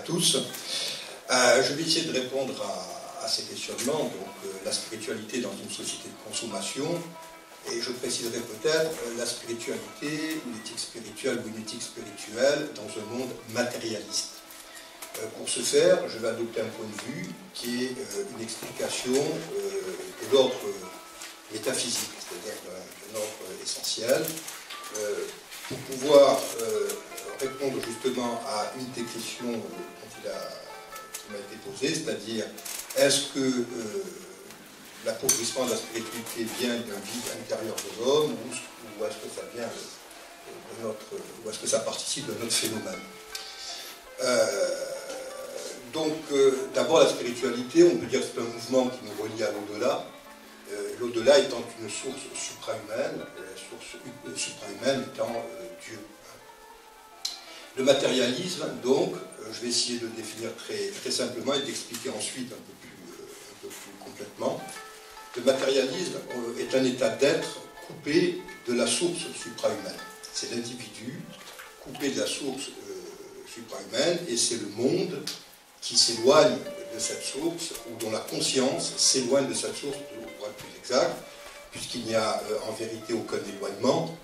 tous. Je vais essayer de répondre à ces questionnements, donc la spiritualité dans une société de consommation, et je préciserai peut-être la spiritualité, ou l'éthique spirituelle ou une éthique spirituelle dans un monde matérialiste. Pour ce faire, je vais adopter un point de vue qui est une explication de l'ordre métaphysique, c'est-à-dire d'un ordre essentiel, pour pouvoir répondre justement à une des questions qui m'a été posée, c'est-à-dire est-ce que l'appauvrissement de la spiritualité vient d'un vide intérieur de l'homme ou est-ce que ça vient de notre, ou est-ce que ça participe de notre phénomène. D'abord la spiritualité, on peut dire que c'est un mouvement qui nous relie à l'au-delà, l'au-delà étant une source suprahumaine, la source suprahumaine étant Dieu. Le matérialisme, donc, je vais essayer de définir très simplement et d'expliquer ensuite un peu plus complètement. Le matérialisme est un état d'être coupé de la source suprahumaine. C'est l'individu coupé de la source suprahumaine et c'est le monde qui s'éloigne de cette source ou dont la conscience s'éloigne de cette source, pour être plus exact, puisqu'il n'y a en vérité aucun éloignement,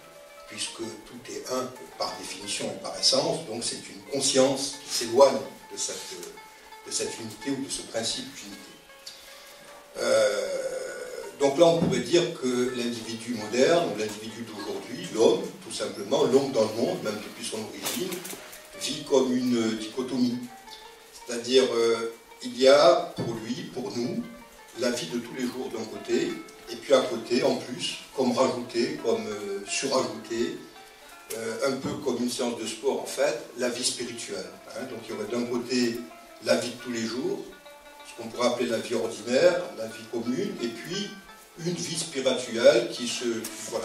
puisque tout est un par définition et par essence, donc c'est une conscience qui s'éloigne de cette unité ou de ce principe d'unité. Donc là on pourrait dire que l'individu moderne, ou l'individu d'aujourd'hui, l'homme, tout simplement, l'homme dans le monde, même depuis son origine, vit comme une dichotomie. C'est-à-dire, il y a pour lui, pour nous, la vie de tous les jours d'un côté, et puis à côté, en plus, comme rajouté, comme surajouté, un peu comme une séance de sport en fait, la vie spirituelle. Donc il y aurait d'un côté la vie de tous les jours, ce qu'on pourrait appeler la vie ordinaire, la vie commune, et puis une vie spirituelle qui sera.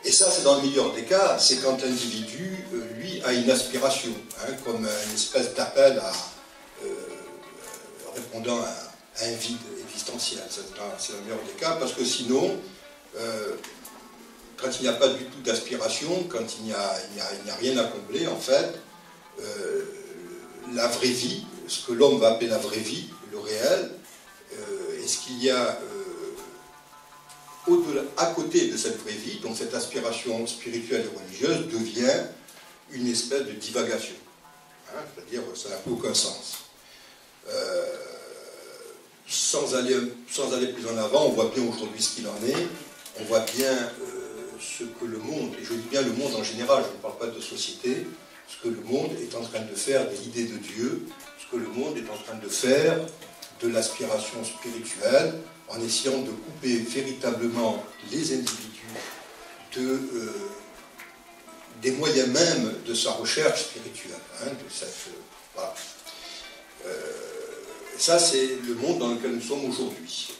Et ça, c'est dans le meilleur des cas, c'est quand l'individu, lui, a une aspiration, comme une espèce d'appel à répondant à un vide existentiel. C'est dans le meilleur des cas, parce que sinon, quand il n'y a pas du tout d'aspiration, quand il n'y a rien à combler, en fait, la vraie vie, ce que l'homme va appeler la vraie vie, le réel, et ce qu'il y a au-delà, à côté de cette vraie vie, donc cette aspiration spirituelle et religieuse devient une espèce de divagation. C'est-à-dire, ça n'a plus aucun sens. Sans aller plus en avant, on voit bien aujourd'hui ce qu'il en est, on voit bien ce que le monde, et je dis bien le monde en général, je ne parle pas de société, ce que le monde est en train de faire de l'idée de Dieu, ce que le monde est en train de faire de l'aspiration spirituelle, en essayant de couper véritablement les individus des moyens même de sa recherche spirituelle. Voilà. Ça, c'est le monde dans lequel nous sommes aujourd'hui.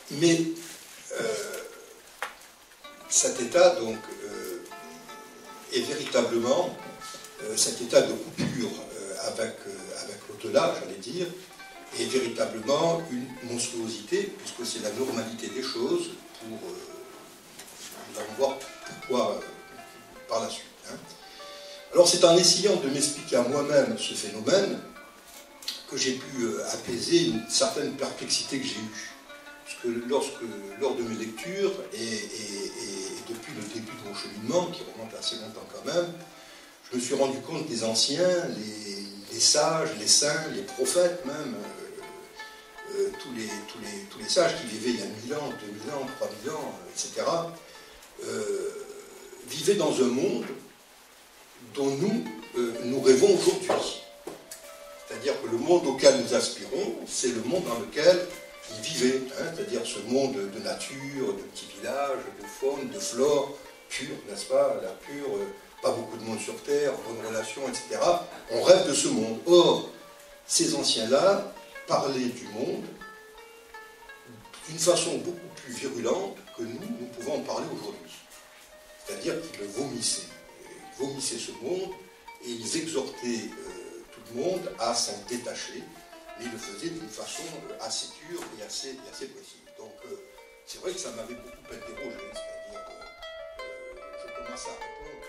Mais cet état, donc, est véritablement cet état de coupure avec l'au-delà, j'allais dire, est véritablement une monstruosité, puisque c'est la normalité des choses, nous allons voir pourquoi par la suite. Alors c'est en essayant de m'expliquer à moi-même ce phénomène que j'ai pu apaiser une certaine perplexité que j'ai eue. Parce que lors de mes lectures, et depuis le début de mon cheminement, qui remonte assez longtemps quand même, je me suis rendu compte que les anciens, les sages, les saints, les prophètes même, tous les sages qui vivaient il y a 1000 ans, 2000 ans, 3000 ans, etc., vivaient dans un monde dont nous rêvons aujourd'hui. C'est-à-dire que le monde auquel nous aspirons, c'est le monde dans lequel ils vivaient. C'est-à-dire ce monde de nature, de petits villages, de faune, de flore, pure, n'est-ce pas, la pure, pas beaucoup de monde sur Terre, bonnes relations, etc. On rêve de ce monde. Or, ces anciens-là parlaient du monde d'une façon beaucoup plus virulente que nous pouvons en parler aujourd'hui. C'est-à-dire qu'ils le vomissaient. Ils vomissaient ce monde et ils exhortaient tout le monde à s'en détacher, mais ils le faisaient d'une façon assez dure et assez précise. Donc c'est vrai que ça m'avait beaucoup interrogé, c'est-à-dire je commençais à répondre